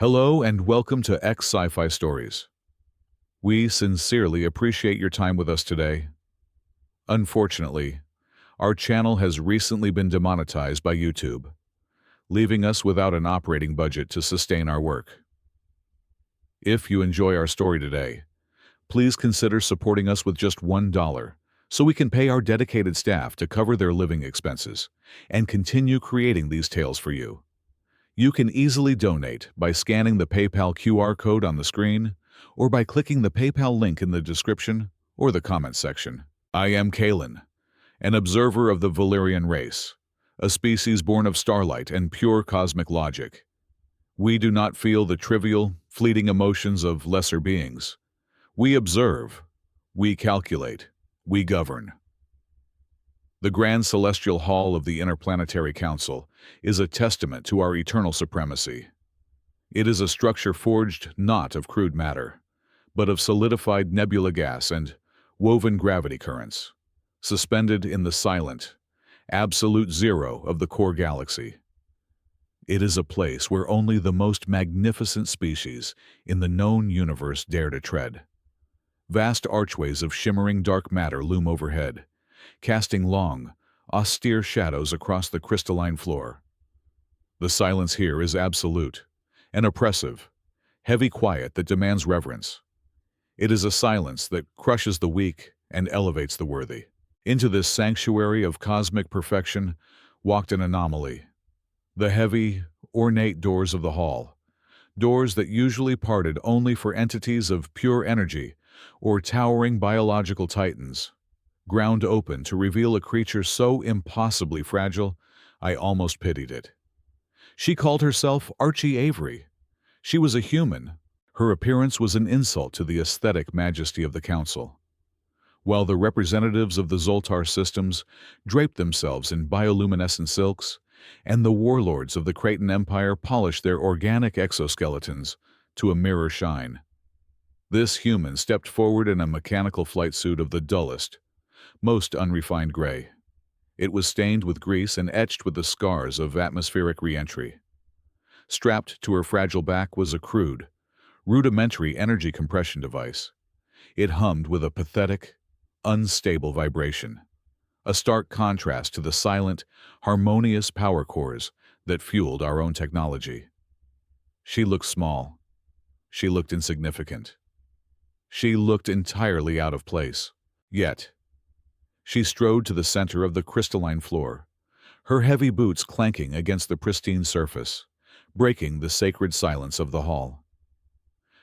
Hello and welcome to Sci-fi Stories. We sincerely appreciate your time with us today. Unfortunately, our channel has recently been demonetized by YouTube, leaving us without an operating budget to sustain our work. If you enjoy our story today, please consider supporting us with just $1 so we can pay our dedicated staff to cover their living expenses and continue creating these tales for you. You can easily donate by scanning the PayPal QR code on the screen or by clicking the PayPal link in the description or the comments section. I am Kalen, an observer of the Valerian race, a species born of starlight and pure cosmic logic. We do not feel the trivial, fleeting emotions of lesser beings. We observe, we calculate, we govern. The Grand Celestial Hall of the Interplanetary Council is a testament to our eternal supremacy. It is a structure forged not of crude matter, but of solidified nebula gas and woven gravity currents, suspended in the silent, absolute zero of the core galaxy. It is a place where only the most magnificent species in the known universe dare to tread. Vast archways of shimmering dark matter loom overhead, casting long, austere shadows across the crystalline floor. The silence here is absolute, an oppressive, heavy quiet that demands reverence. It is a silence that crushes the weak and elevates the worthy. Into this sanctuary of cosmic perfection walked an anomaly. The heavy, ornate doors of the hall, doors that usually parted only for entities of pure energy or towering biological titans, ground open to reveal a creature so impossibly fragile, I almost pitied it. She called herself Archie Avery. She was a human. Her appearance was an insult to the aesthetic majesty of the council. While the representatives of the Zoltar systems draped themselves in bioluminescent silks, and the warlords of the Creighton Empire polished their organic exoskeletons to a mirror shine, this human stepped forward in a mechanical flight suit of the dullest, most unrefined gray. It was stained with grease and etched with the scars of atmospheric re-entry. Strapped to her fragile back was a crude, rudimentary energy compression device. It hummed with a pathetic, unstable vibration, a stark contrast to the silent, harmonious power cores that fueled our own technology. She looked small. She looked insignificant. She looked entirely out of place. Yet, she strode to the center of the crystalline floor, her heavy boots clanking against the pristine surface, breaking the sacred silence of the hall.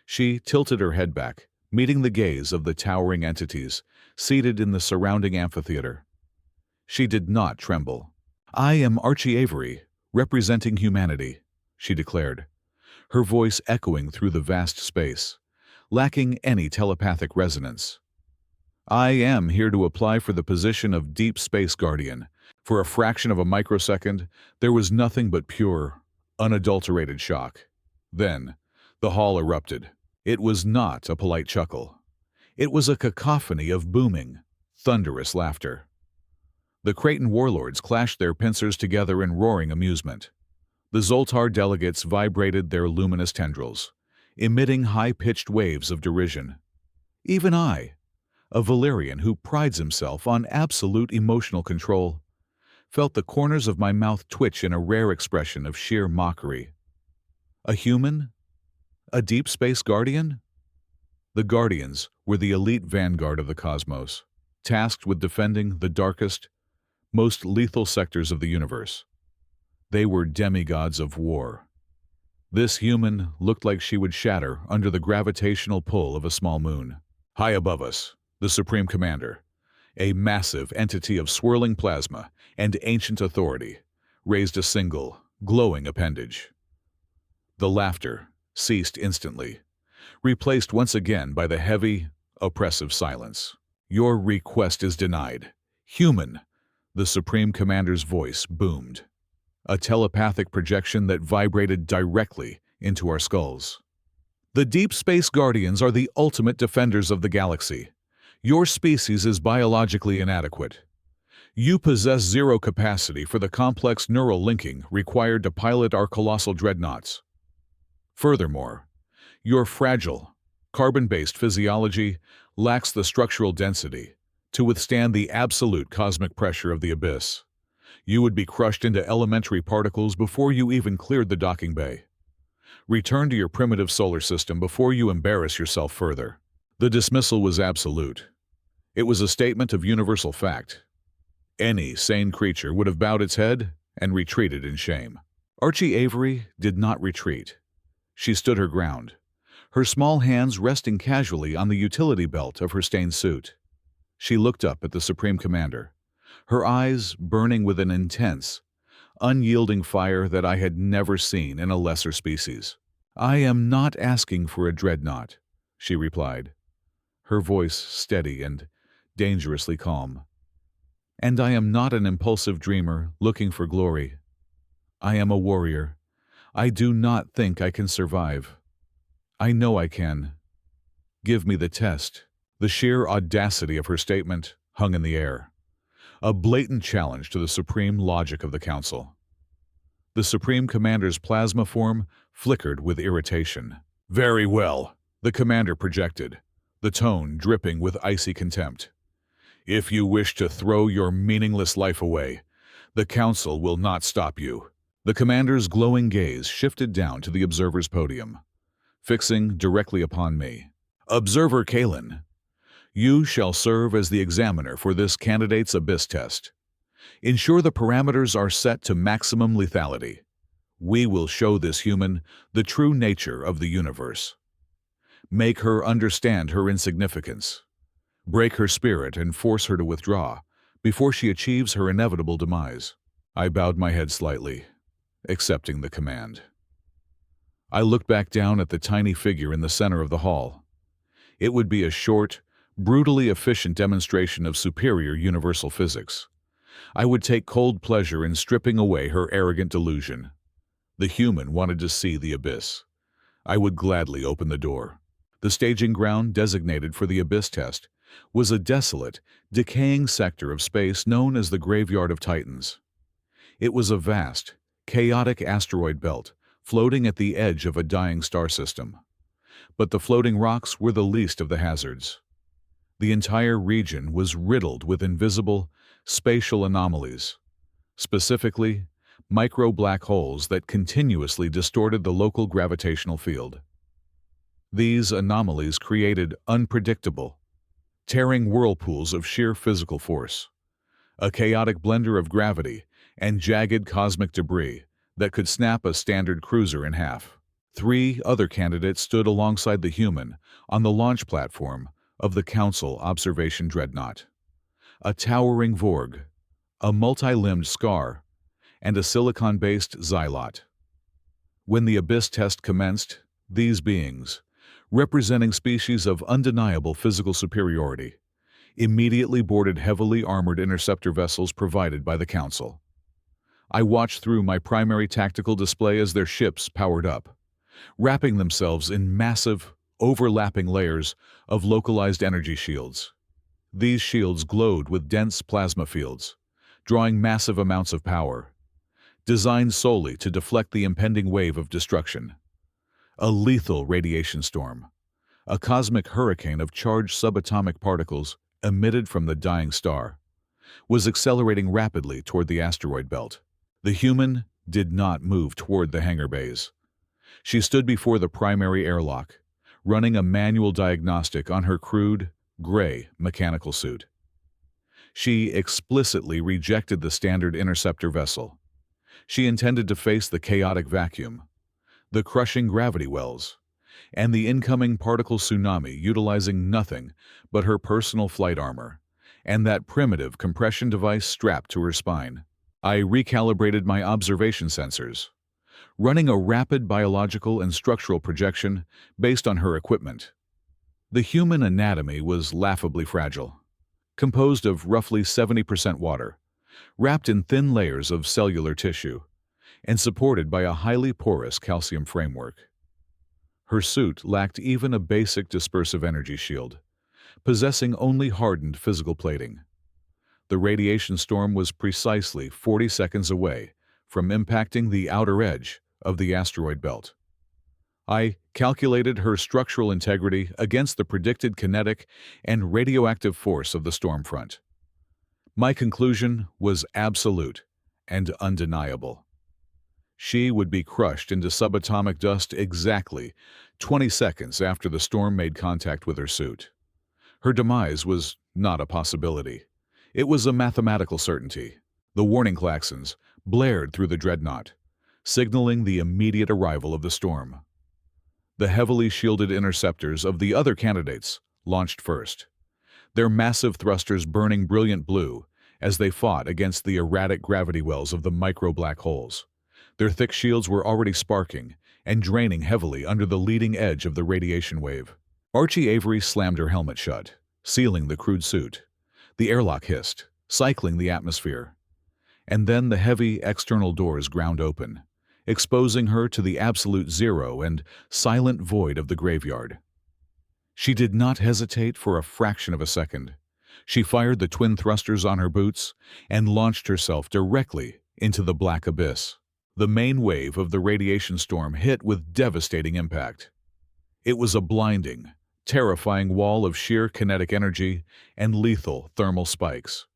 She tilted her head back, meeting the gaze of the towering entities seated in the surrounding amphitheater. She did not tremble. "I am Archie Avery, representing humanity," she declared, her voice echoing through the vast space, lacking any telepathic resonance. "I am here to apply for the position of Deep Space Guardian." For a fraction of a microsecond, there was nothing but pure, unadulterated shock. Then, the hall erupted. It was not a polite chuckle. It was a cacophony of booming, thunderous laughter. The Creighton warlords clashed their pincers together in roaring amusement. The Zoltar delegates vibrated their luminous tendrils, emitting high-pitched waves of derision. Even I, a Valerian who prides himself on absolute emotional control, felt the corners of my mouth twitch in a rare expression of sheer mockery. A human? A Deep Space Guardian? The Guardians were the elite vanguard of the cosmos, tasked with defending the darkest, most lethal sectors of the universe. They were demigods of war. This human looked like she would shatter under the gravitational pull of a small moon. High above us, the Supreme Commander, a massive entity of swirling plasma and ancient authority, raised a single, glowing appendage. The laughter ceased instantly, replaced once again by the heavy, oppressive silence. "Your request is denied. Human," the Supreme Commander's voice boomed, a telepathic projection that vibrated directly into our skulls. "The Deep Space Guardians are the ultimate defenders of the galaxy. Your species is biologically inadequate. You possess zero capacity for the complex neural linking required to pilot our colossal dreadnoughts. Furthermore, your fragile, carbon-based physiology lacks the structural density to withstand the absolute cosmic pressure of the abyss. You would be crushed into elementary particles before you even cleared the docking bay. Return to your primitive solar system before you embarrass yourself further. The dismissal was absolute. It was a statement of universal fact. Any sane creature would have bowed its head and retreated in shame. Archie Avery did not retreat. She stood her ground, her small hands resting casually on the utility belt of her stained suit. She looked up at the Supreme Commander, her eyes burning with an intense, unyielding fire that I had never seen in a lesser species. "I am not asking for a dreadnought," she replied, her voice steady and dangerously calm. "And I am not an impulsive dreamer looking for glory. I am a warrior. I do not think I can survive. I know I can. Give me the test." The sheer audacity of her statement hung in the air, a blatant challenge to the supreme logic of the Council. The Supreme Commander's plasma form flickered with irritation. "Very well," the Commander projected, the tone dripping with icy contempt. "If you wish to throw your meaningless life away, the Council will not stop you." The Commander's glowing gaze shifted down to the Observer's podium, fixing directly upon me. "Observer Kalen, you shall serve as the examiner for this candidate's abyss test. Ensure the parameters are set to maximum lethality. We will show this human the true nature of the universe. Make her understand her insignificance. Break her spirit and force her to withdraw before she achieves her inevitable demise." I bowed my head slightly, accepting the command. I looked back down at the tiny figure in the center of the hall. It would be a short, brutally efficient demonstration of superior universal physics. I would take cold pleasure in stripping away her arrogant delusion. The human wanted to see the abyss. I would gladly open the door. The staging ground designated for the abyss test was a desolate, decaying sector of space known as the Graveyard of Titans. It was a vast, chaotic asteroid belt floating at the edge of a dying star system. But the floating rocks were the least of the hazards. The entire region was riddled with invisible, spatial anomalies, specifically micro-black holes that continuously distorted the local gravitational field. These anomalies created unpredictable, tearing whirlpools of sheer physical force, a chaotic blender of gravity and jagged cosmic debris that could snap a standard cruiser in half. 3 other candidates stood alongside the human on the launch platform of the Council Observation Dreadnought. A towering Vorg, a multi-limbed Scar, and a silicon-based Xylot. When the Abyss test commenced, these beings, representing species of undeniable physical superiority, immediately boarded heavily armored interceptor vessels provided by the Council. I watched through my primary tactical display as their ships powered up, wrapping themselves in massive, overlapping layers of localized energy shields. These shields glowed with dense plasma fields, drawing massive amounts of power, designed solely to deflect the impending wave of destruction. A lethal radiation storm, a cosmic hurricane of charged subatomic particles emitted from the dying star, was accelerating rapidly toward the asteroid belt. The human did not move toward the hangar bays. She stood before the primary airlock, running a manual diagnostic on her crude, gray mechanical suit. She explicitly rejected the standard interceptor vessel. She intended to face the chaotic vacuum, the crushing gravity wells, and the incoming particle tsunami utilizing nothing but her personal flight armor and that primitive compression device strapped to her spine. I recalibrated my observation sensors, running a rapid biological and structural projection based on her equipment. The human anatomy was laughably fragile, composed of roughly 70% water, wrapped in thin layers of cellular tissue, and supported by a highly porous calcium framework. Her suit lacked even a basic dispersive energy shield, possessing only hardened physical plating. The radiation storm was precisely 40 seconds away from impacting the outer edge of the asteroid belt. I calculated her structural integrity against the predicted kinetic and radioactive force of the storm front. My conclusion was absolute and undeniable. She would be crushed into subatomic dust exactly 20 seconds after the storm made contact with her suit. Her demise was not a possibility. It was a mathematical certainty. The warning klaxons blared through the dreadnought, signaling the immediate arrival of the storm. The heavily shielded interceptors of the other candidates launched first, their massive thrusters burning brilliant blue as they fought against the erratic gravity wells of the micro-black holes. Their thick shields were already sparking and draining heavily under the leading edge of the radiation wave. Archie Avery slammed her helmet shut, sealing the crude suit. The airlock hissed, cycling the atmosphere. And then the heavy external doors ground open, exposing her to the absolute zero and silent void of the graveyard. She did not hesitate for a fraction of a second. She fired the twin thrusters on her boots and launched herself directly into the black abyss. The main wave of the radiation storm hit with devastating impact. It was a blinding, terrifying wall of sheer kinetic energy and lethal thermal spikes.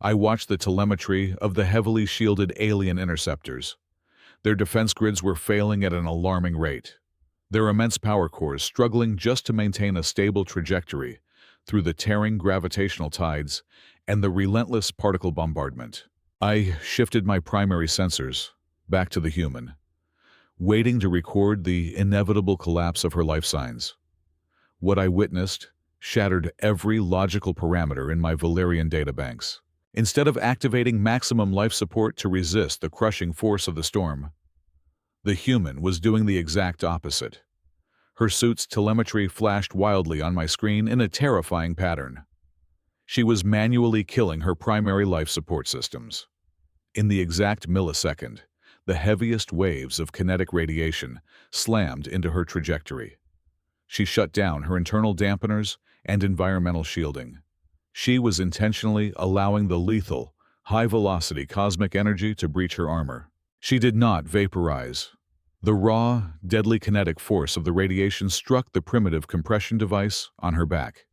I watched the telemetry of the heavily shielded alien interceptors. Their defense grids were failing at an alarming rate, their immense power cores struggling just to maintain a stable trajectory through the tearing gravitational tides and the relentless particle bombardment. I shifted my primary sensors back to the human, waiting to record the inevitable collapse of her life signs. What I witnessed shattered every logical parameter in my Valerian databanks. Instead of activating maximum life support to resist the crushing force of the storm, the human was doing the exact opposite. Her suit's telemetry flashed wildly on my screen in a terrifying pattern. She was manually killing her primary life support systems. In the exact millisecond, the heaviest waves of kinetic radiation slammed into her trajectory. She shut down her internal dampeners and environmental shielding. She was intentionally allowing the lethal, high-velocity cosmic energy to breach her armor. She did not vaporize. The raw, deadly kinetic force of the radiation struck the primitive compression device on her back.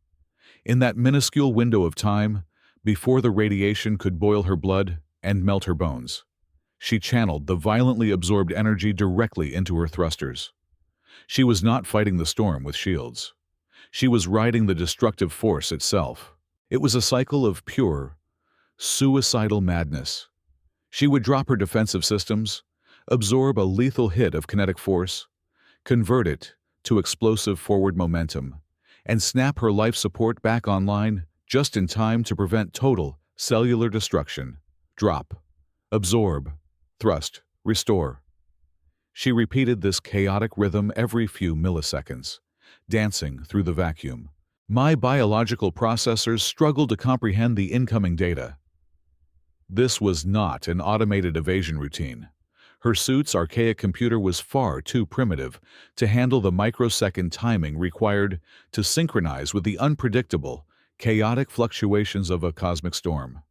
In that minuscule window of time, before the radiation could boil her blood and melt her bones, she channeled the violently absorbed energy directly into her thrusters. She was not fighting the storm with shields. She was riding the destructive force itself. It was a cycle of pure, suicidal madness. She would drop her defensive systems, absorb a lethal hit of kinetic force, convert it to explosive forward momentum, and snap her life support back online just in time to prevent total cellular destruction. Drop, absorb, thrust, restore. She repeated this chaotic rhythm every few milliseconds, dancing through the vacuum. My biological processors struggled to comprehend the incoming data. This was not an automated evasion routine. Her suit's archaic computer was far too primitive to handle the microsecond timing required to synchronize with the unpredictable, chaotic fluctuations of a cosmic storm.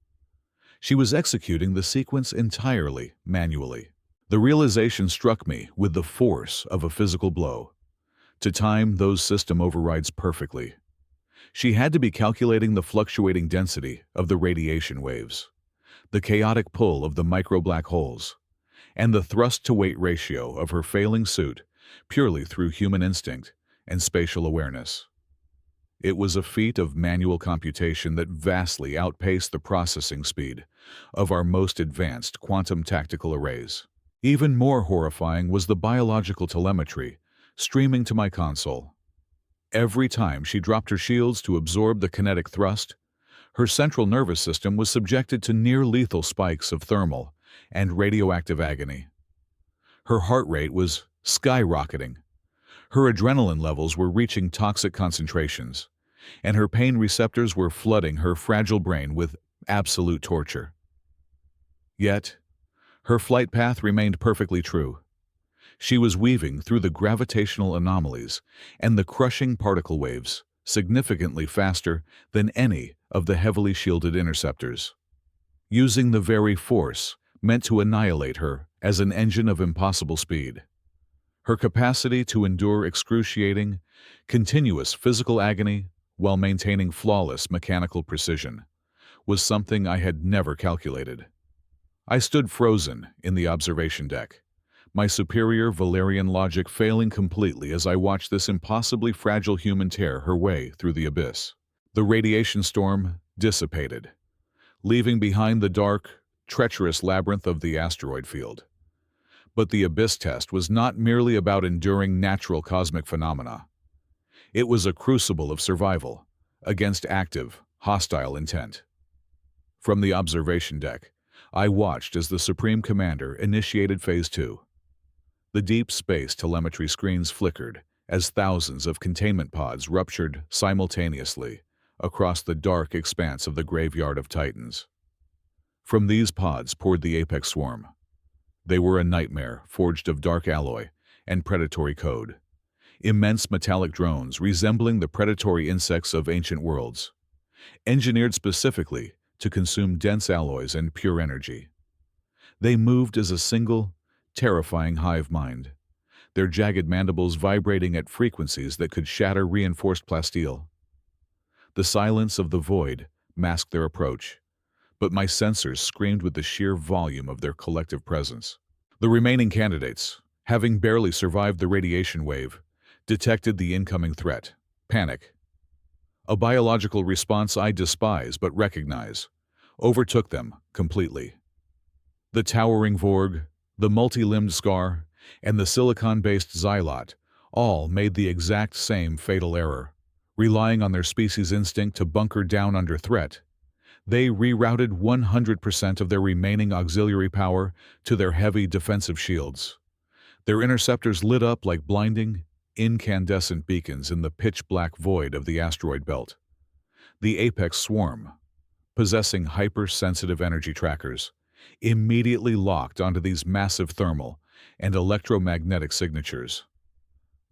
She was executing the sequence entirely manually. The realization struck me with the force of a physical blow. To time those system overrides perfectly, she had to be calculating the fluctuating density of the radiation waves, the chaotic pull of the micro-black holes, and the thrust-to-weight ratio of her failing suit purely through human instinct and spatial awareness. It was a feat of manual computation that vastly outpaced the processing speed of our most advanced quantum tactical arrays. Even more horrifying was the biological telemetry streaming to my console. Every time she dropped her shields to absorb the kinetic thrust, her central nervous system was subjected to near-lethal spikes of thermal and radioactive agony. Her heart rate was skyrocketing. Her adrenaline levels were reaching toxic concentrations, and her pain receptors were flooding her fragile brain with absolute torture. Yet, her flight path remained perfectly true. She was weaving through the gravitational anomalies and the crushing particle waves significantly faster than any of the heavily shielded interceptors, using the very force meant to annihilate her as an engine of impossible speed. Her capacity to endure excruciating, continuous physical agony while maintaining flawless mechanical precision was something I had never calculated. I stood frozen in the observation deck, my superior Valerian logic failing completely as I watched this impossibly fragile human tear her way through the abyss. The radiation storm dissipated, leaving behind the dark, treacherous labyrinth of the asteroid field. But the abyss test was not merely about enduring natural cosmic phenomena. It was a crucible of survival against active, hostile intent. From the observation deck, I watched as the Supreme Commander initiated Phase 2. The deep space telemetry screens flickered as thousands of containment pods ruptured simultaneously across the dark expanse of the Graveyard of Titans. From these pods poured the apex swarm. They were a nightmare forged of dark alloy and predatory code. Immense metallic drones resembling the predatory insects of ancient worlds, engineered specifically to consume dense alloys and pure energy. They moved as a single, terrifying hive mind, their jagged mandibles vibrating at frequencies that could shatter reinforced plasteel. The silence of the void masked their approach, but my sensors screamed with the sheer volume of their collective presence. The remaining candidates, having barely survived the radiation wave, detected the incoming threat: panic. A biological response I despise but recognize overtook them completely. The towering Vorg, the multi-limbed Scar, and the silicon-based Xylot all made the exact same fatal error. Relying on their species' instinct to bunker down under threat, they rerouted 100% of their remaining auxiliary power to their heavy defensive shields. Their interceptors lit up like blinding, incandescent beacons in the pitch-black void of the asteroid belt. The apex swarm, possessing hypersensitive energy trackers, immediately locked onto these massive thermal and electromagnetic signatures.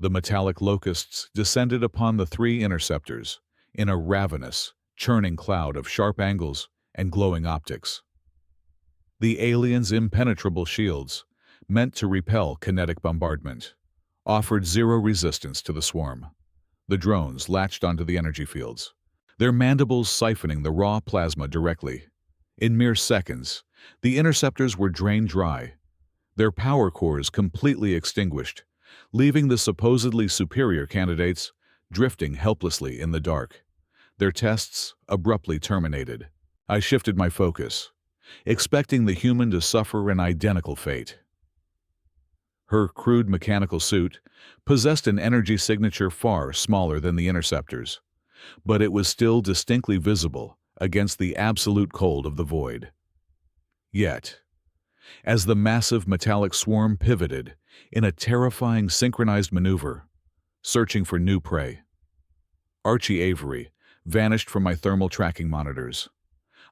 The metallic locusts descended upon the three interceptors in a ravenous, churning cloud of sharp angles and glowing optics. The aliens' impenetrable shields, meant to repel kinetic bombardment, offered zero resistance to the swarm. The drones latched onto the energy fields, their mandibles siphoning the raw plasma directly. In mere seconds, the interceptors were drained dry, their power cores completely extinguished, leaving the supposedly superior candidates drifting helplessly in the dark. Their tests abruptly terminated. I shifted my focus, expecting the human to suffer an identical fate. Her crude mechanical suit possessed an energy signature far smaller than the interceptors, but it was still distinctly visible against the absolute cold of the void. Yet, as the massive metallic swarm pivoted in a terrifying synchronized maneuver, searching for new prey, Archie Avery vanished from my thermal tracking monitors.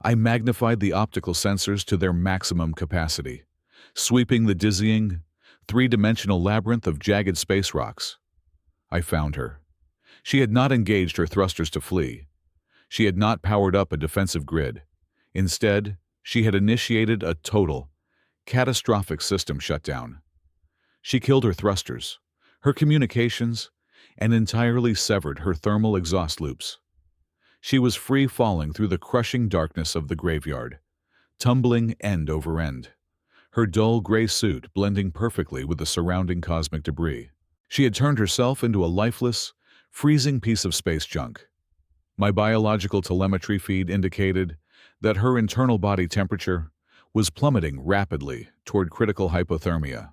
I magnified the optical sensors to their maximum capacity, sweeping the dizzying, three-dimensional labyrinth of jagged space rocks. I found her. She had not engaged her thrusters to flee. She had not powered up a defensive grid. Instead, she had initiated a total, catastrophic system shutdown. She killed her thrusters, her communications, and entirely severed her thermal exhaust loops. She was free falling through the crushing darkness of the graveyard, tumbling end over end, her dull gray suit blending perfectly with the surrounding cosmic debris. She had turned herself into a lifeless, freezing piece of space junk. My biological telemetry feed indicated that her internal body temperature was plummeting rapidly toward critical hypothermia.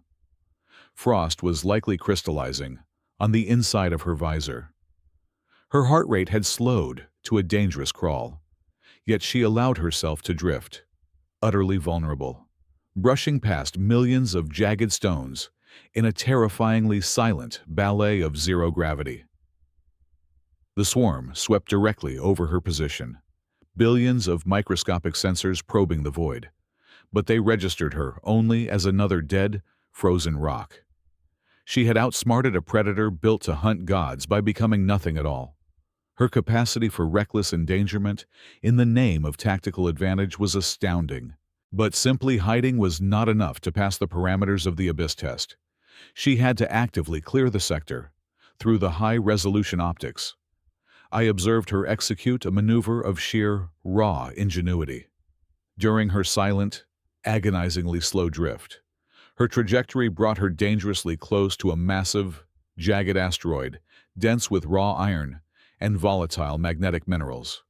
Frost was likely crystallizing on the inside of her visor. Her heart rate had slowed to a dangerous crawl, yet she allowed herself to drift, utterly vulnerable, brushing past millions of jagged stones in a terrifyingly silent ballet of zero gravity. The swarm swept directly over her position, billions of microscopic sensors probing the void, but they registered her only as another dead, frozen rock. She had outsmarted a predator built to hunt gods by becoming nothing at all. Her capacity for reckless endangerment in the name of tactical advantage was astounding. But simply hiding was not enough to pass the parameters of the Abyss test. She had to actively clear the sector through the high-resolution optics. I observed her execute a maneuver of sheer, raw ingenuity. During her silent, agonizingly slow drift, her trajectory brought her dangerously close to a massive, jagged asteroid, dense with raw iron and volatile magnetic minerals.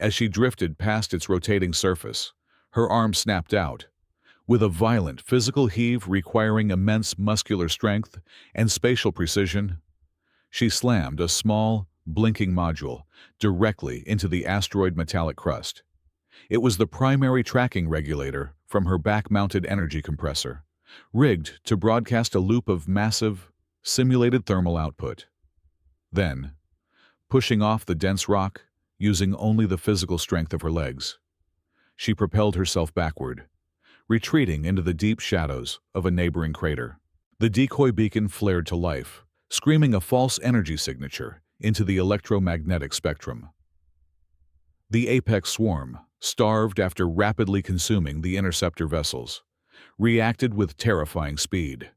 As she drifted past its rotating surface, her arm snapped out. With a violent physical heave requiring immense muscular strength and spatial precision, she slammed a small, blinking module directly into the asteroid metallic crust. It was the primary tracking regulator from her back-mounted energy compressor, rigged to broadcast a loop of massive, simulated thermal output. Then, pushing off the dense rock, using only the physical strength of her legs, she propelled herself backward, retreating into the deep shadows of a neighboring crater. The decoy beacon flared to life, screaming a false energy signature into the electromagnetic spectrum. The apex swarm, starved after rapidly consuming the interceptor vessels, reacted with terrifying speed.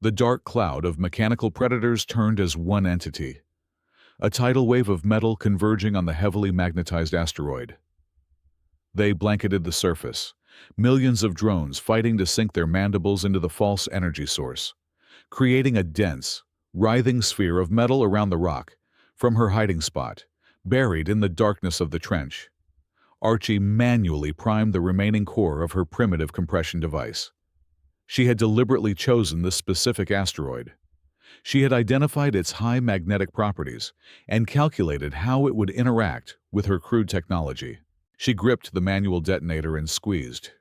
The dark cloud of mechanical predators turned as one entity, a tidal wave of metal converging on the heavily magnetized asteroid. They blanketed the surface, millions of drones fighting to sink their mandibles into the false energy source, creating a dense, writhing sphere of metal around the rock. From her hiding spot, buried in the darkness of the trench, Archie manually primed the remaining core of her primitive compression device. She had deliberately chosen this specific asteroid. She had identified its high magnetic properties and calculated how it would interact with her crude technology. She gripped the manual detonator and squeezed.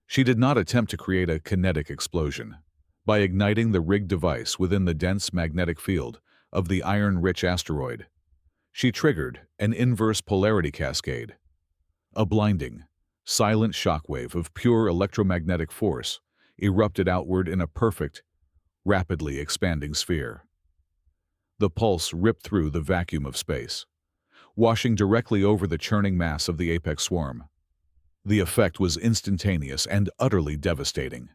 She did not attempt to create a kinetic explosion. By igniting the rigged device within the dense magnetic field of the iron-rich asteroid, she triggered an inverse polarity cascade. A blinding, silent shockwave of pure electromagnetic force erupted outward in a perfect, rapidly expanding sphere. The pulse ripped through the vacuum of space, washing directly over the churning mass of the apex swarm. The effect was instantaneous and utterly devastating.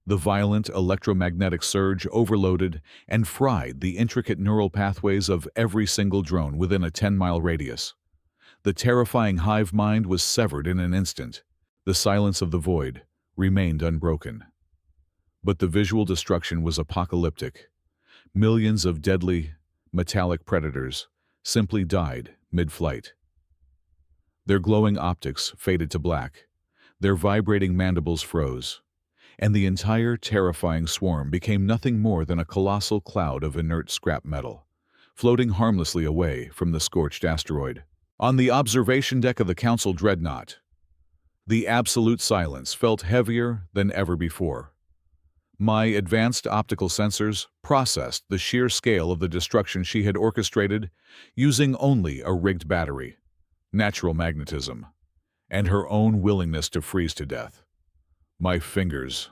The violent electromagnetic surge overloaded and fried the intricate neural pathways of every single drone within a 10-mile radius. The terrifying hive mind was severed in an instant. The silence of the void remained unbroken. But the visual destruction was apocalyptic. Millions of deadly, metallic predators simply died mid-flight. Their glowing optics faded to black, their vibrating mandibles froze, and the entire terrifying swarm became nothing more than a colossal cloud of inert scrap metal, floating harmlessly away from the scorched asteroid. On the observation deck of the Council dreadnought, the absolute silence felt heavier than ever before. My advanced optical sensors processed the sheer scale of the destruction she had orchestrated using only a rigged battery, natural magnetism, and her own willingness to freeze to death. My fingers,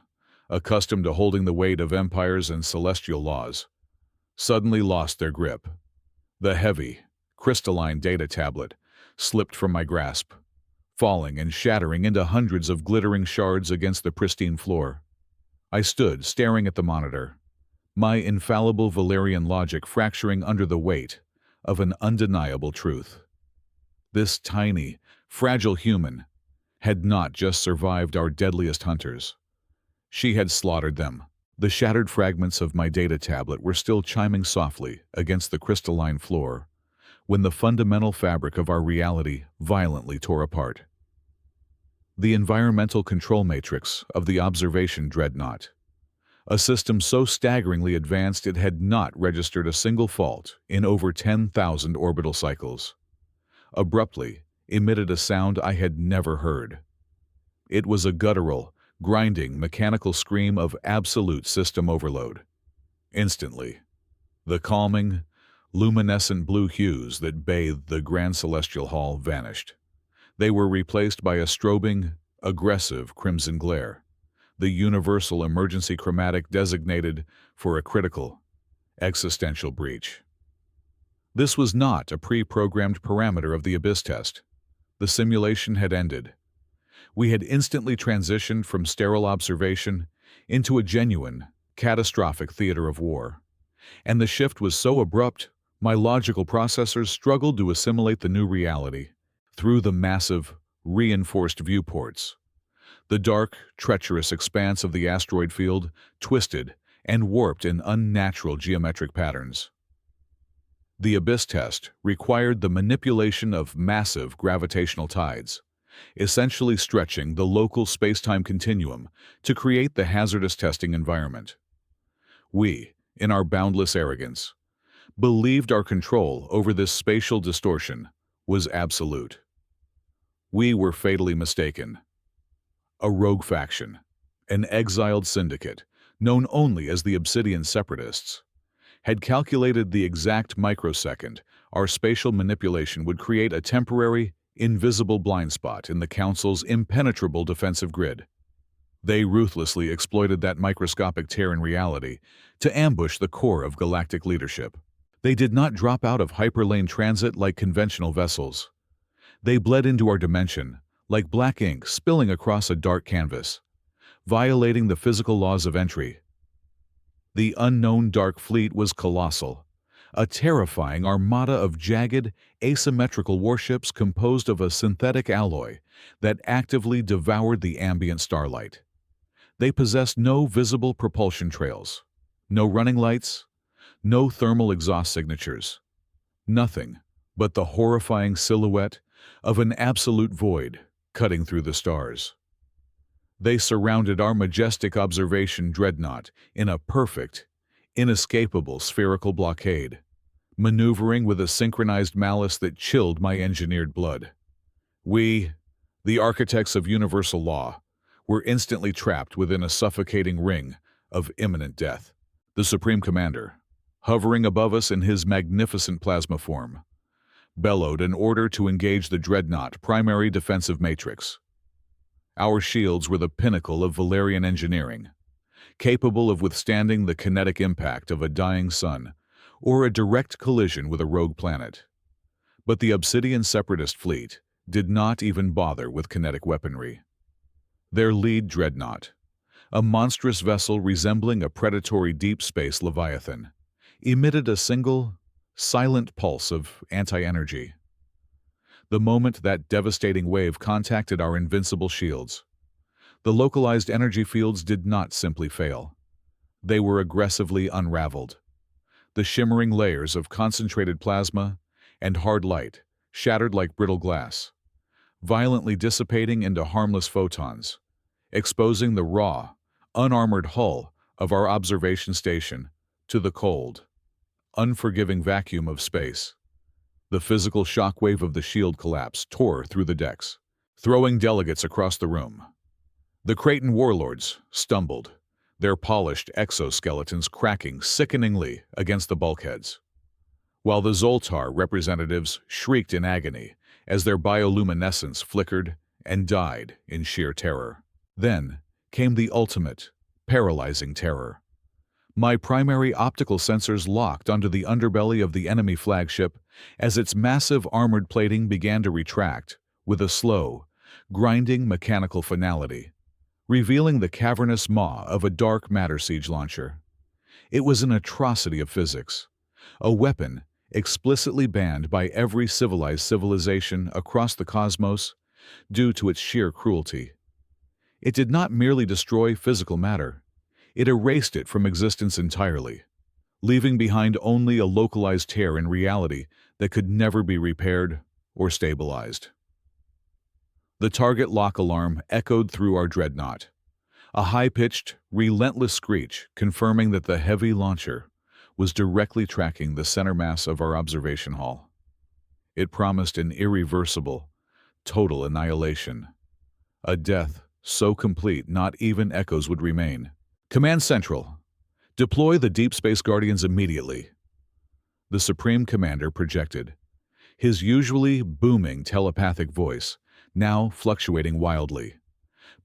accustomed to holding the weight of empires and celestial laws, suddenly lost their grip. The heavy, crystalline data tablet slipped from my grasp, falling and shattering into hundreds of glittering shards against the pristine floor. I stood staring at the monitor, my infallible Valerian logic fracturing under the weight of an undeniable truth. This tiny, fragile human had not just survived our deadliest hunters. She had slaughtered them. The shattered fragments of my data tablet were still chiming softly against the crystalline floor when the fundamental fabric of our reality violently tore apart. The environmental control matrix of the observation dreadnought, a system so staggeringly advanced it had not registered a single fault in over 10,000 orbital cycles, abruptly emitted a sound I had never heard. It was a guttural, grinding, mechanical scream of absolute system overload. Instantly, the calming, luminescent blue hues that bathed the grand celestial hall vanished. They were replaced by a strobing, aggressive crimson glare, the universal emergency chromatic designated for a critical, existential breach. This was not a pre-programmed parameter of the Abyss test. The simulation had ended. We had instantly transitioned from sterile observation into a genuine, catastrophic theater of war. And the shift was so abrupt, my logical processors struggled to assimilate the new reality. Through the massive, reinforced viewports, the dark, treacherous expanse of the asteroid field twisted and warped in unnatural geometric patterns. The Abyss test required the manipulation of massive gravitational tides, essentially stretching the local space-time continuum to create the hazardous testing environment. We, in our boundless arrogance, believed our control over this spatial distortion was absolute. We were fatally mistaken. A rogue faction, an exiled syndicate, known only as the Obsidian Separatists, had calculated the exact microsecond our spatial manipulation would create a temporary, invisible blind spot in the Council's impenetrable defensive grid. They ruthlessly exploited that microscopic tear in reality to ambush the core of galactic leadership. They did not drop out of hyperlane transit like conventional vessels. They bled into our dimension, like black ink spilling across a dark canvas, violating the physical laws of entry. The unknown dark fleet was colossal, a terrifying armada of jagged, asymmetrical warships composed of a synthetic alloy that actively devoured the ambient starlight. They possessed no visible propulsion trails, no running lights, no thermal exhaust signatures, nothing but the horrifying silhouette of an absolute void cutting through the stars. They surrounded our majestic observation dreadnought in a perfect, inescapable spherical blockade, maneuvering with a synchronized malice that chilled my engineered blood. We, the architects of universal law, were instantly trapped within a suffocating ring of imminent death. The Supreme Commander, hovering above us in his magnificent plasma form, bellowed an order to engage the dreadnought primary defensive matrix. Our shields were the pinnacle of Valerian engineering, capable of withstanding the kinetic impact of a dying sun or a direct collision with a rogue planet. But the Obsidian Separatist fleet did not even bother with kinetic weaponry. Their lead dreadnought, a monstrous vessel resembling a predatory deep space leviathan, emitted a single, silent pulse of anti-energy. The moment that devastating wave contacted our invincible shields, the localized energy fields did not simply fail. They were aggressively unraveled. The shimmering layers of concentrated plasma and hard light shattered like brittle glass, violently dissipating into harmless photons, exposing the raw, unarmored hull of our observation station to the cold, unforgiving vacuum of space. The physical shockwave of the shield collapse tore through the decks, throwing delegates across the room. The Creighton warlords stumbled, their polished exoskeletons cracking sickeningly against the bulkheads, while the Zoltar representatives shrieked in agony as their bioluminescence flickered and died in sheer terror. Then came the ultimate, paralyzing terror. My primary optical sensors locked onto the underbelly of the enemy flagship as its massive armored plating began to retract with a slow, grinding mechanical finality, revealing the cavernous maw of a dark matter siege launcher. It was an atrocity of physics, a weapon explicitly banned by every civilized civilization across the cosmos due to its sheer cruelty. It did not merely destroy physical matter, it erased it from existence entirely, leaving behind only a localized tear in reality that could never be repaired or stabilized. The target lock alarm echoed through our dreadnought, a high-pitched, relentless screech confirming that the heavy launcher was directly tracking the center mass of our observation hall. It promised an irreversible, total annihilation, a death so complete not even echoes would remain. Command Central, deploy the Deep Space Guardians immediately. The Supreme Commander projected, his usually booming telepathic voice now fluctuating wildly,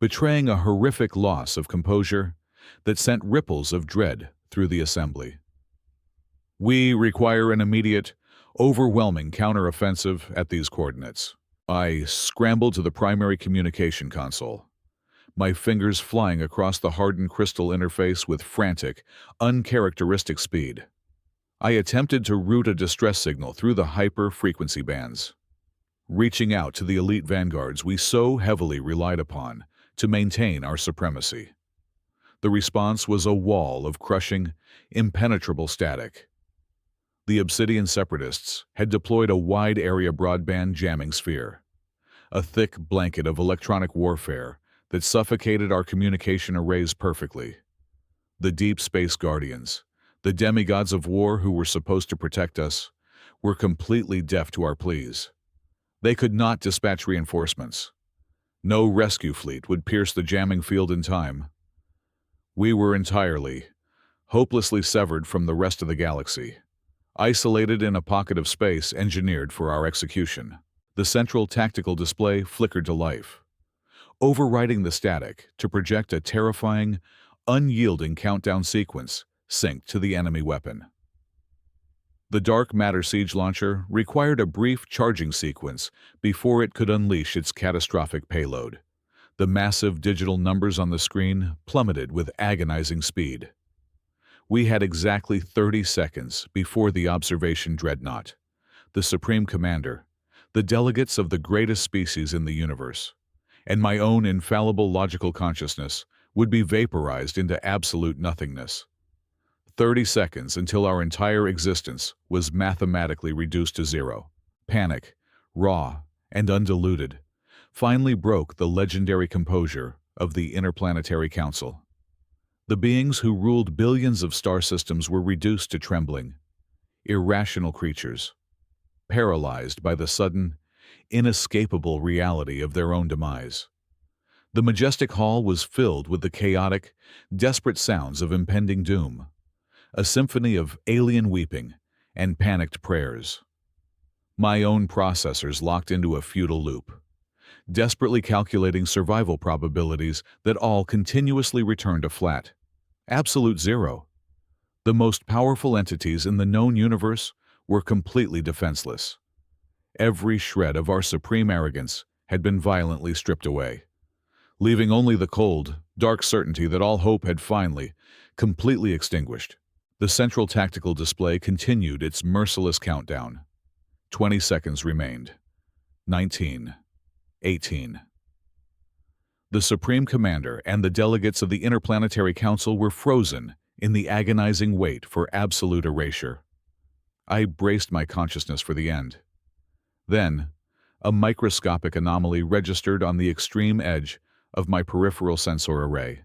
betraying a horrific loss of composure that sent ripples of dread through the assembly. We require an immediate, overwhelming counteroffensive at these coordinates. I scrambled to the primary communication console, my fingers flying across the hardened crystal interface with frantic, uncharacteristic speed. I attempted to route a distress signal through the hyper-frequency bands, reaching out to the elite vanguards we so heavily relied upon to maintain our supremacy. The response was a wall of crushing, impenetrable static. The Obsidian separatists had deployed a wide-area broadband jamming sphere, a thick blanket of electronic warfare that suffocated our communication arrays perfectly. The Deep Space Guardians, the demigods of war who were supposed to protect us, were completely deaf to our pleas. They could not dispatch reinforcements. No rescue fleet would pierce the jamming field in time. We were entirely, hopelessly severed from the rest of the galaxy, isolated in a pocket of space engineered for our execution. The central tactical display flickered to life, overriding the static to project a terrifying, unyielding countdown sequence synced to the enemy weapon. The dark matter siege launcher required a brief charging sequence before it could unleash its catastrophic payload. The massive digital numbers on the screen plummeted with agonizing speed. We had exactly 30 seconds before the observation dreadnought, the Supreme Commander, the delegates of the greatest species in the universe, and my own infallible logical consciousness would be vaporized into absolute nothingness. 30 seconds until our entire existence was mathematically reduced to zero. Panic, raw and undiluted, finally broke the legendary composure of the Interplanetary Council. The beings who ruled billions of star systems were reduced to trembling, irrational creatures, paralyzed by the sudden, inescapable reality of their own demise. The majestic hall was filled with the chaotic, desperate sounds of impending doom, a symphony of alien weeping and panicked prayers. My own processors locked into a futile loop, desperately calculating survival probabilities that all continuously returned to flat, absolute zero. The most powerful entities in the known universe were completely defenseless. Every shred of our supreme arrogance had been violently stripped away, leaving only the cold, dark certainty that all hope had finally, completely extinguished. The central tactical display continued its merciless countdown. 20 seconds remained. 19. 18. The Supreme Commander and the delegates of the Interplanetary Council were frozen in the agonizing wait for absolute erasure. I braced my consciousness for the end. Then, a microscopic anomaly registered on the extreme edge of my peripheral sensor array.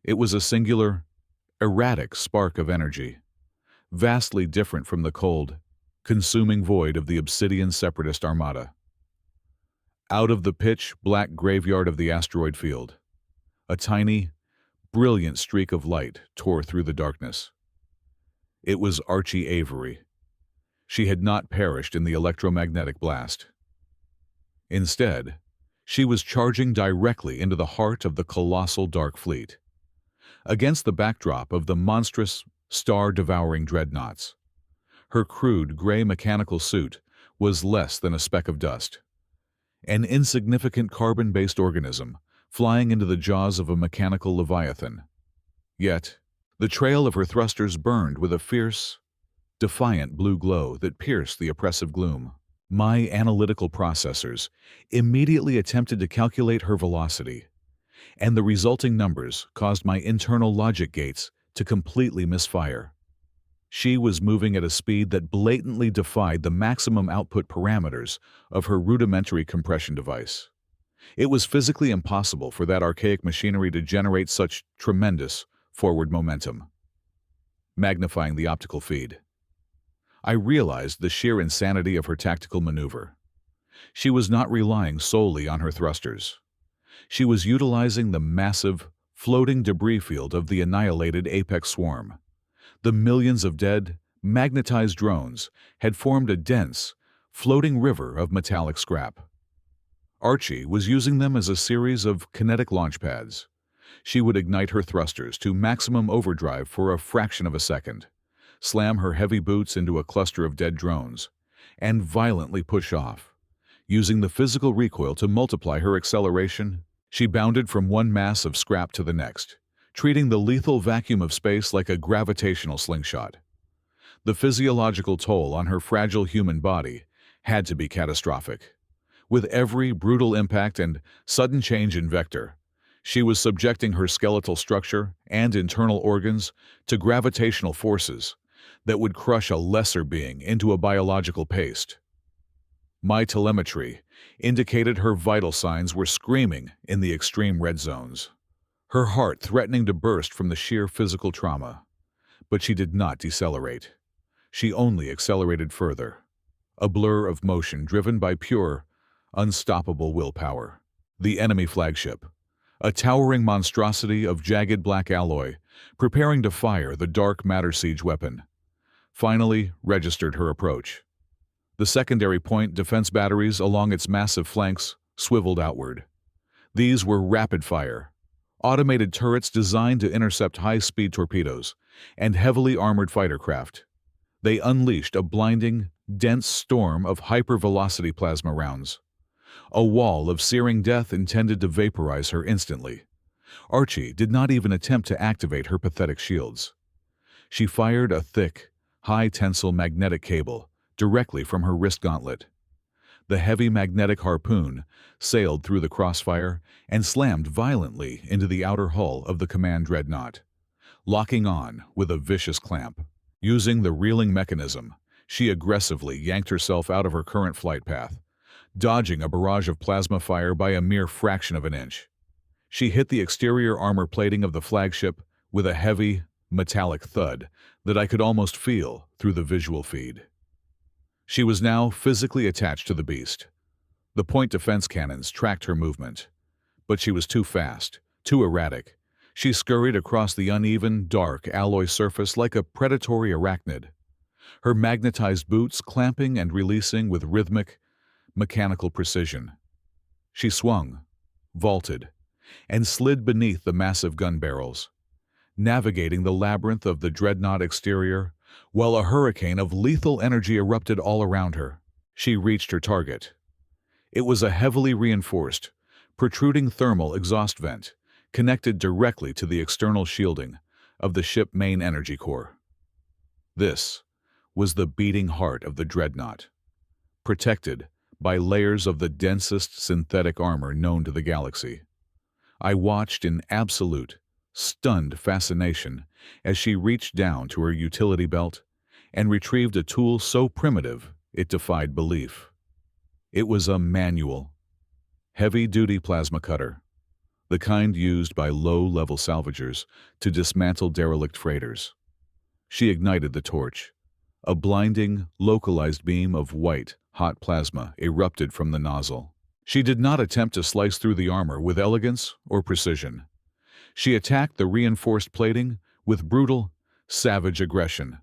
It was a singular, erratic spark of energy, vastly different from the cold, consuming void of the Obsidian Separatist Armada. Out of the pitch-black graveyard of the asteroid field, a tiny, brilliant streak of light tore through the darkness. It was Archie Avery. She had not perished in the electromagnetic blast. Instead, she was charging directly into the heart of the colossal Dark Fleet. Against the backdrop of the monstrous, star-devouring dreadnoughts, her crude gray mechanical suit was less than a speck of dust, an insignificant carbon-based organism flying into the jaws of a mechanical leviathan. Yet, the trail of her thrusters burned with a fierce, defiant blue glow that pierced the oppressive gloom. My analytical processors immediately attempted to calculate her velocity, and the resulting numbers caused my internal logic gates to completely misfire. She was moving at a speed that blatantly defied the maximum output parameters of her rudimentary compression device. It was physically impossible for that archaic machinery to generate such tremendous forward momentum. Magnifying the optical feed, I realized the sheer insanity of her tactical maneuver. She was not relying solely on her thrusters. She was utilizing the massive, floating debris field of the annihilated Apex swarm. The millions of dead, magnetized drones had formed a dense, floating river of metallic scrap. Archie was using them as a series of kinetic launch pads. She would ignite her thrusters to maximum overdrive for a fraction of a second, slam her heavy boots into a cluster of dead drones, and violently push off. Using the physical recoil to multiply her acceleration, She bounded from one mass of scrap to the next, treating the lethal vacuum of space like a gravitational slingshot. The physiological toll on her fragile human body had to be catastrophic. With every brutal impact and sudden change in vector, she was subjecting her skeletal structure and internal organs to gravitational forces that would crush a lesser being into a biological paste. My telemetry indicated her vital signs were screaming in the extreme red zones, her heart threatening to burst from the sheer physical trauma. But she did not decelerate. She only accelerated further, a blur of motion driven by pure, unstoppable willpower. The enemy flagship, a towering monstrosity of jagged black alloy, preparing to fire the dark matter siege weapon, finally registered her approach. The secondary point defense batteries along its massive flanks swiveled outward. These were rapid-fire, automated turrets designed to intercept high-speed torpedoes and heavily armored fighter craft. They unleashed a blinding, dense storm of hypervelocity plasma rounds, a wall of searing death intended to vaporize her instantly. Archie did not even attempt to activate her pathetic shields. She fired a thick, high-tensile magnetic cable directly from her wrist gauntlet. The heavy magnetic harpoon sailed through the crossfire and slammed violently into the outer hull of the command dreadnought, locking on with a vicious clamp. Using the reeling mechanism, she aggressively yanked herself out of her current flight path, dodging a barrage of plasma fire by a mere fraction of an inch. She hit the exterior armor plating of the flagship with a heavy, metallic thud that I could almost feel through the visual feed. She was now physically attached to the beast. The point defense cannons tracked her movement, but she was too fast, too erratic. She scurried across the uneven, dark alloy surface like a predatory arachnid, her magnetized boots clamping and releasing with rhythmic, mechanical precision. She swung, vaulted, and slid beneath the massive gun barrels, navigating the labyrinth of the dreadnought exterior while a hurricane of lethal energy erupted all around her. She reached her target. It was a heavily reinforced, protruding thermal exhaust vent connected directly to the external shielding of the ship's main energy core. This was the beating heart of the dreadnought, protected by layers of the densest synthetic armor known to the galaxy. I watched in absolute, stunned fascination as she reached down to her utility belt and retrieved a tool so primitive it defied belief. It was a manual, heavy-duty plasma cutter, the kind used by low-level salvagers to dismantle derelict freighters. She ignited the torch. A blinding, localized beam of white, hot plasma erupted from the nozzle. She did not attempt to slice through the armor with elegance or precision. She attacked the reinforced plating with brutal, savage aggression.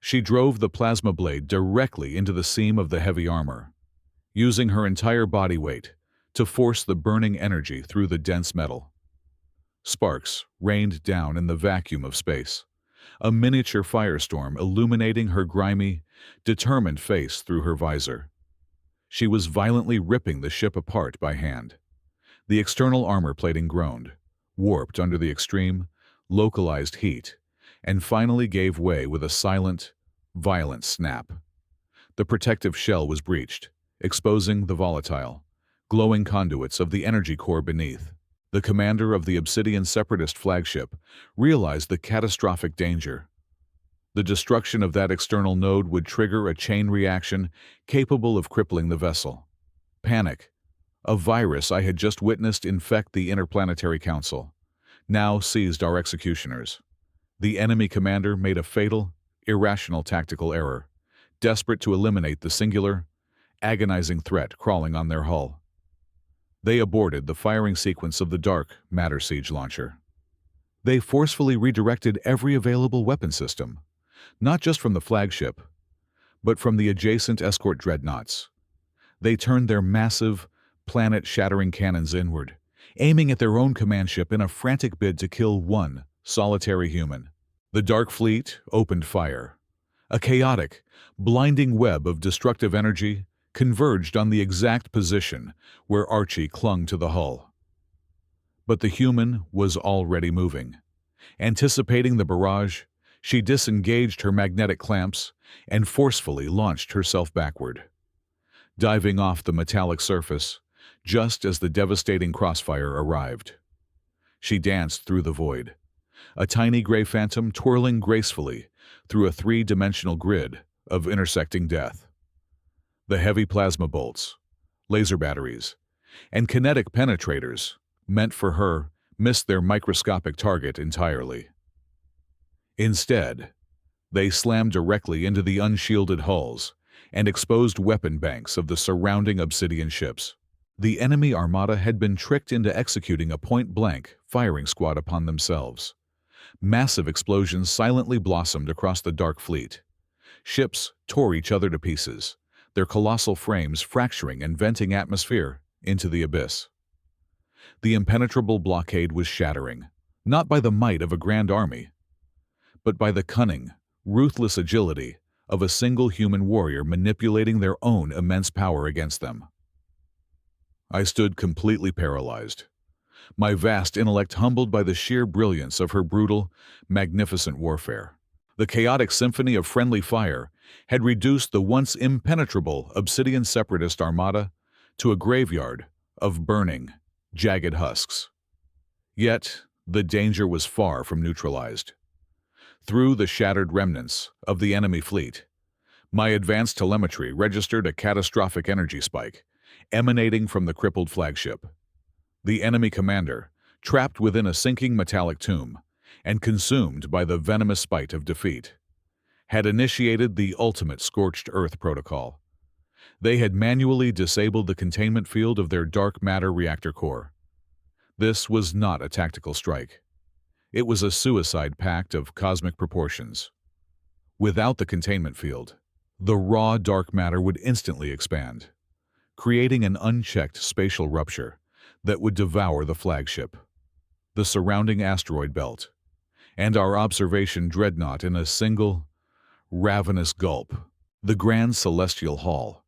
She drove the plasma blade directly into the seam of the heavy armor, using her entire body weight to force the burning energy through the dense metal. Sparks rained down in the vacuum of space, a miniature firestorm illuminating her grimy, determined face through her visor. She was violently ripping the ship apart by hand. The external armor plating groaned, warped under the extreme, localized heat, and finally gave way with a silent, violent snap. The protective shell was breached, exposing the volatile, glowing conduits of the energy core beneath. The commander of the Obsidian Separatist flagship realized the catastrophic danger. The destruction of that external node would trigger a chain reaction capable of crippling the vessel. Panic, a virus I had just witnessed infect the Interplanetary Council, now seized our executioners. The enemy commander made a fatal, irrational tactical error, desperate to eliminate the singular, agonizing threat crawling on their hull. They aborted the firing sequence of the dark matter siege launcher. They forcefully redirected every available weapon system, not just from the flagship, but from the adjacent escort dreadnoughts. They turned their massive, planet-shattering cannons inward, aiming at their own command ship in a frantic bid to kill one solitary human. The Dark Fleet opened fire. A chaotic, blinding web of destructive energy converged on the exact position where Archie clung to the hull. But the human was already moving. Anticipating the barrage, she disengaged her magnetic clamps and forcefully launched herself backward, diving off the metallic surface just as the devastating crossfire arrived. She danced through the void, a tiny gray phantom twirling gracefully through a three-dimensional grid of intersecting death. The heavy plasma bolts, laser batteries, and kinetic penetrators meant for her missed their microscopic target entirely. Instead, they slammed directly into the unshielded hulls and exposed weapon banks of the surrounding obsidian ships. The enemy armada had been tricked into executing a point-blank firing squad upon themselves. Massive explosions silently blossomed across the dark fleet. Ships tore each other to pieces, their colossal frames fracturing and venting atmosphere into the abyss. The impenetrable blockade was shattering, not by the might of a grand army, but by the cunning, ruthless agility of a single human warrior manipulating their own immense power against them. I stood completely paralyzed, my vast intellect humbled by the sheer brilliance of her brutal, magnificent warfare. The chaotic symphony of friendly fire had reduced the once impenetrable obsidian separatist armada to a graveyard of burning, jagged husks. Yet, the danger was far from neutralized. Through the shattered remnants of the enemy fleet, my advanced telemetry registered a catastrophic energy spike emanating from the crippled flagship. The enemy commander, trapped within a sinking metallic tomb and consumed by the venomous spite of defeat, had initiated the ultimate scorched earth protocol. They had manually disabled the containment field of their dark matter reactor core. This was not a tactical strike. It was a suicide pact of cosmic proportions. Without the containment field, the raw dark matter would instantly expand, creating an unchecked spatial rupture that would devour the flagship, the surrounding asteroid belt, and our observation dreadnought in a single, ravenous gulp. The grand celestial hall,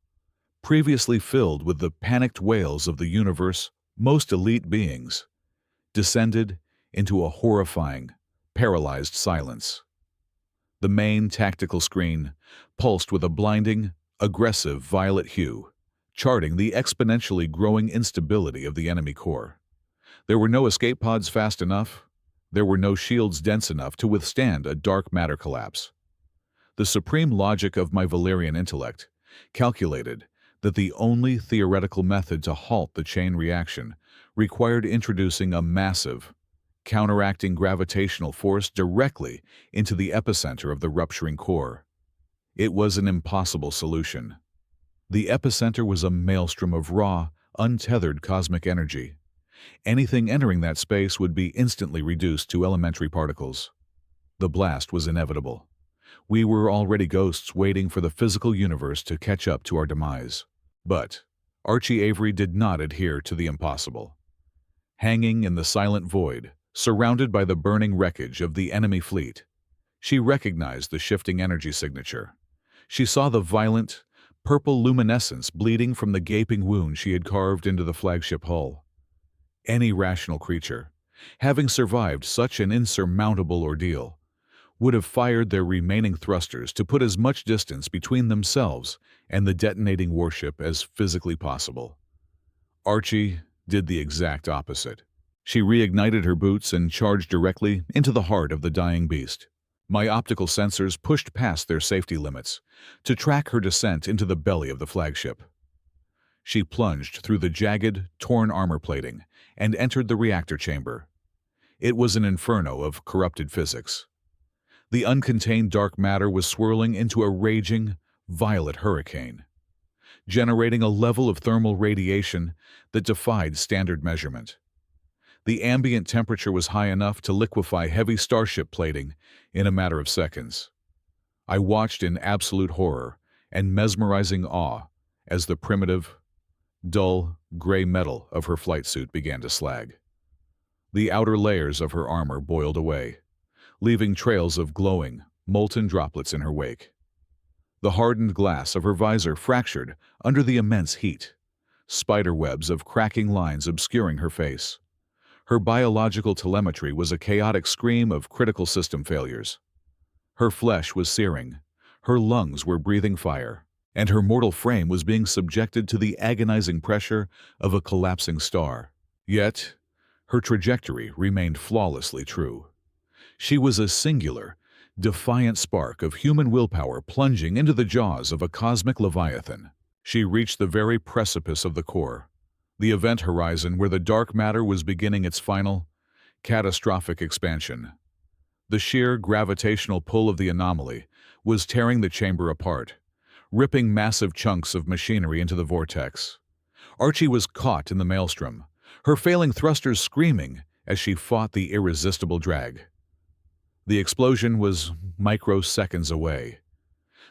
previously filled with the panicked wails of the universe's most elite beings, descended into a horrifying, paralyzed silence. The main tactical screen pulsed with a blinding, aggressive violet hue, charting the exponentially growing instability of the enemy core. There were no escape pods fast enough. There were no shields dense enough to withstand a dark matter collapse. The supreme logic of my Valerian intellect calculated that the only theoretical method to halt the chain reaction required introducing a massive, counteracting gravitational force directly into the epicenter of the rupturing core. It was an impossible solution. The epicenter was a maelstrom of raw, untethered cosmic energy. Anything entering that space would be instantly reduced to elementary particles. The blast was inevitable. We were already ghosts waiting for the physical universe to catch up to our demise. But Archie Avery did not adhere to the impossible. Hanging in the silent void, surrounded by the burning wreckage of the enemy fleet, she recognized the shifting energy signature. She saw the violent, purple luminescence bleeding from the gaping wound she had carved into the flagship hull. Any rational creature, having survived such an insurmountable ordeal, would have fired their remaining thrusters to put as much distance between themselves and the detonating warship as physically possible. Archie did the exact opposite. She reignited her boots and charged directly into the heart of the dying beast. My optical sensors pushed past their safety limits to track her descent into the belly of the flagship. She plunged through the jagged, torn armor plating and entered the reactor chamber. It was an inferno of corrupted physics. The uncontained dark matter was swirling into a raging, violet hurricane, generating a level of thermal radiation that defied standard measurement. The ambient temperature was high enough to liquefy heavy starship plating in a matter of seconds. I watched in absolute horror and mesmerizing awe as the primitive, dull, gray metal of her flight suit began to slag. The outer layers of her armor boiled away, leaving trails of glowing, molten droplets in her wake. The hardened glass of her visor fractured under the immense heat, spider webs of cracking lines obscuring her face. Her biological telemetry was a chaotic scream of critical system failures. Her flesh was searing, her lungs were breathing fire, and her mortal frame was being subjected to the agonizing pressure of a collapsing star. Yet, her trajectory remained flawlessly true. She was a singular, defiant spark of human willpower plunging into the jaws of a cosmic leviathan. She reached the very precipice of the core, the event horizon where the dark matter was beginning its final, catastrophic expansion. The sheer gravitational pull of the anomaly was tearing the chamber apart, ripping massive chunks of machinery into the vortex. Archie was caught in the maelstrom, her failing thrusters screaming as she fought the irresistible drag. The explosion was microseconds away.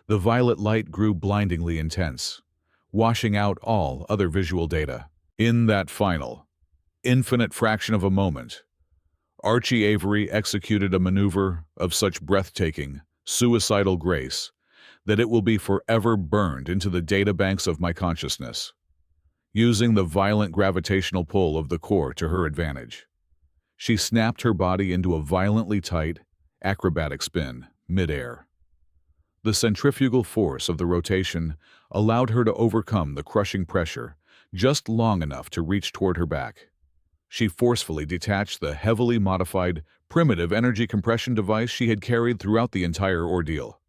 The violet light grew blindingly intense, washing out all other visual data. In that final, infinite fraction of a moment, Archie Avery executed a maneuver of such breathtaking, suicidal grace that it will be forever burned into the databanks of my consciousness, using the violent gravitational pull of the core to her advantage. She snapped her body into a violently tight, acrobatic spin, mid-air. The centrifugal force of the rotation allowed her to overcome the crushing pressure just long enough to reach toward her back. She forcefully detached the heavily modified, primitive energy compression device she had carried throughout the entire ordeal.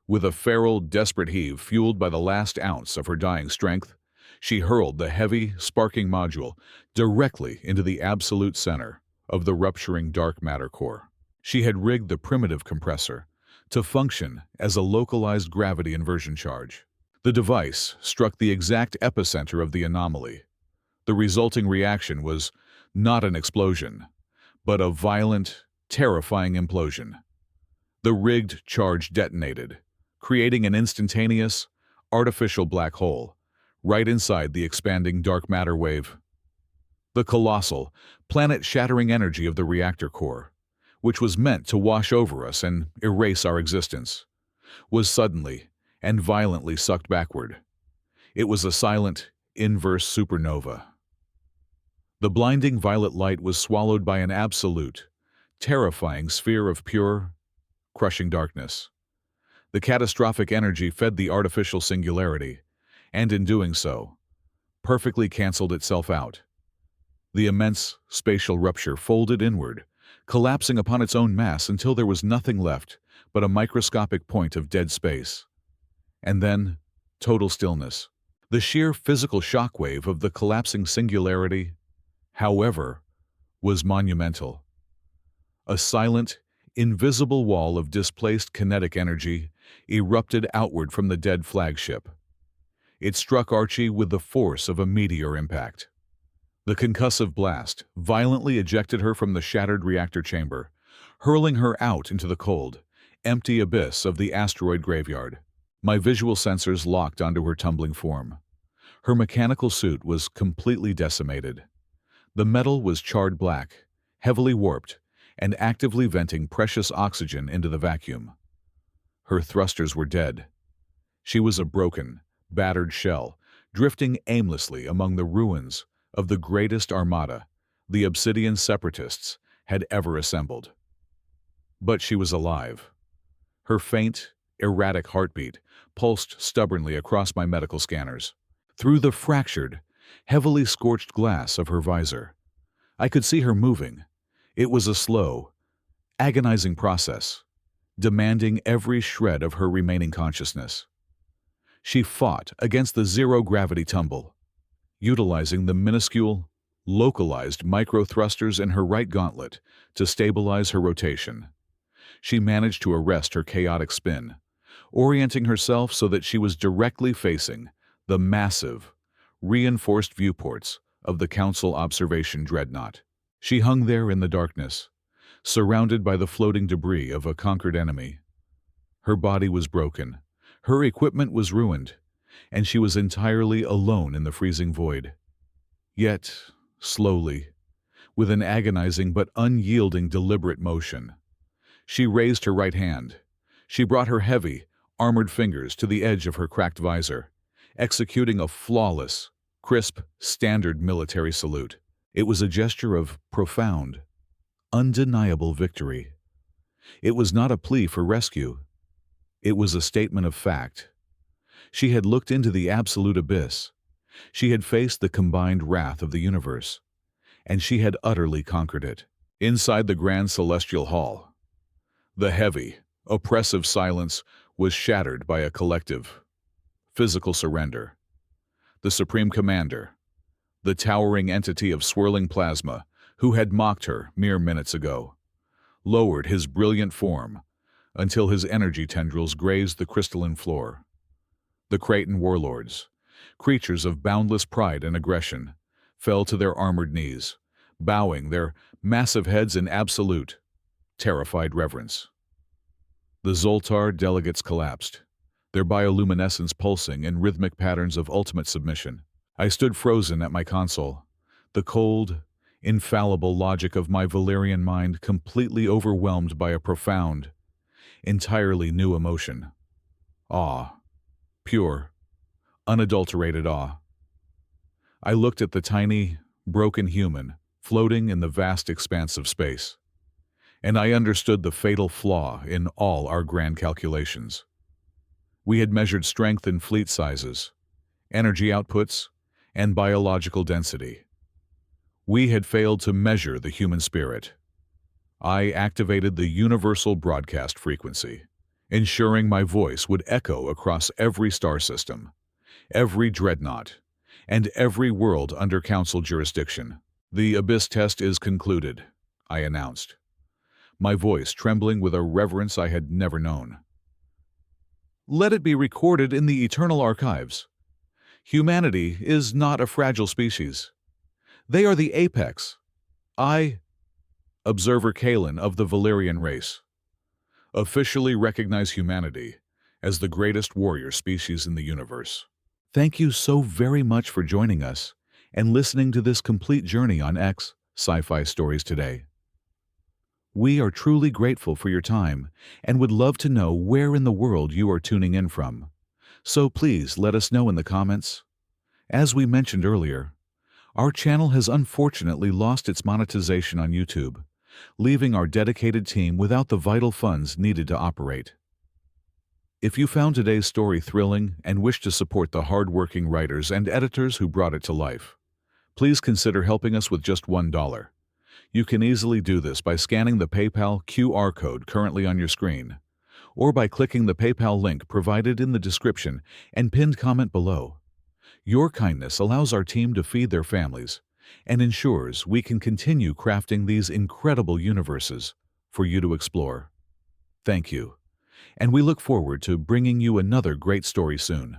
With a feral, desperate heave fueled by the last ounce of her dying strength, she hurled the heavy, sparking module directly into the absolute center of the rupturing dark matter core. She had rigged the primitive compressor to function as a localized gravity inversion charge. The device struck the exact epicenter of the anomaly. The resulting reaction was not an explosion, but a violent, terrifying implosion. The rigged charge detonated, creating an instantaneous, artificial black hole right inside the expanding dark matter wave. The colossal, planet-shattering energy of the reactor core, which was meant to wash over us and erase our existence, was suddenly and violently sucked backward. It was a silent, inverse supernova. The blinding violet light was swallowed by an absolute, terrifying sphere of pure, crushing darkness. The catastrophic energy fed the artificial singularity, and in doing so, perfectly canceled itself out. The immense spatial rupture folded inward, collapsing upon its own mass until there was nothing left but a microscopic point of dead space. And then, total stillness. The sheer physical shockwave of the collapsing singularity, however, was monumental. A silent, invisible wall of displaced kinetic energy erupted outward from the dead flagship. It struck Archie with the force of a meteor impact. The concussive blast violently ejected her from the shattered reactor chamber, hurling her out into the cold, empty abyss of the asteroid graveyard. My visual sensors locked onto her tumbling form. Her mechanical suit was completely decimated. The metal was charred black, heavily warped, and actively venting precious oxygen into the vacuum. Her thrusters were dead. She was a broken, battered shell, drifting aimlessly among the ruins of the greatest armada the Obsidian Separatists had ever assembled. But she was alive. Her faint, erratic heartbeat pulsed stubbornly across my medical scanners. Through the fractured, heavily scorched glass of her visor, I could see her moving. It was a slow, agonizing process, demanding every shred of her remaining consciousness. She fought against the zero-gravity tumble, utilizing the minuscule, localized micro-thrusters in her right gauntlet to stabilize her rotation. She managed to arrest her chaotic spin, orienting herself so that she was directly facing the massive, reinforced viewports of the Council Observation Dreadnought. She hung there in the darkness, surrounded by the floating debris of a conquered enemy. Her body was broken, her equipment was ruined, and she was entirely alone in the freezing void. Yet, slowly, with an agonizing but unyielding deliberate motion, she raised her right hand. She brought her heavy, armored fingers to the edge of her cracked visor, executing a flawless, crisp, standard military salute. It was a gesture of profound, undeniable victory. It was not a plea for rescue. It was a statement of fact. She had looked into the absolute abyss. She had faced the combined wrath of the universe, and she had utterly conquered it. Inside the grand celestial hall, the heavy, oppressive silence was shattered by a collective, physical surrender. The Supreme Commander, the towering entity of swirling plasma, who had mocked her mere minutes ago, lowered his brilliant form until his energy tendrils grazed the crystalline floor. The Creighton warlords, creatures of boundless pride and aggression, fell to their armored knees, bowing their massive heads in absolute, terrified reverence. The Zoltar delegates collapsed, their bioluminescence pulsing in rhythmic patterns of ultimate submission. I stood frozen at my console, the cold, infallible logic of my Valerian mind completely overwhelmed by a profound, entirely new emotion. Awe. Pure, unadulterated awe. I looked at the tiny, broken human floating in the vast expanse of space, and I understood the fatal flaw in all our grand calculations. We had measured strength in fleet sizes, energy outputs, and biological density. We had failed to measure the human spirit. I activated the universal broadcast frequency, ensuring my voice would echo across every star system, every dreadnought, and every world under Council jurisdiction. The Abyss test is concluded, I announced, my voice trembling with a reverence I had never known. Let it be recorded in the eternal archives. Humanity is not a fragile species. They are the apex. I, Observer Kalen of the Valerian race, officially recognize humanity as the greatest warrior species in the universe. Thank you so very much for joining us and listening to this complete journey on X Sci-Fi Stories today. We are truly grateful for your time and would love to know where in the world you are tuning in from. So please let us know in the comments. As we mentioned earlier, our channel has unfortunately lost its monetization on YouTube, leaving our dedicated team without the vital funds needed to operate. If you found today's story thrilling and wish to support the hard-working writers and editors who brought it to life, please consider helping us with just $1. You can easily do this by scanning the PayPal QR code currently on your screen, or by clicking the PayPal link provided in the description and pinned comment below. Your kindness allows our team to feed their families and ensures we can continue crafting these incredible universes for you to explore. Thank you, and we look forward to bringing you another great story soon.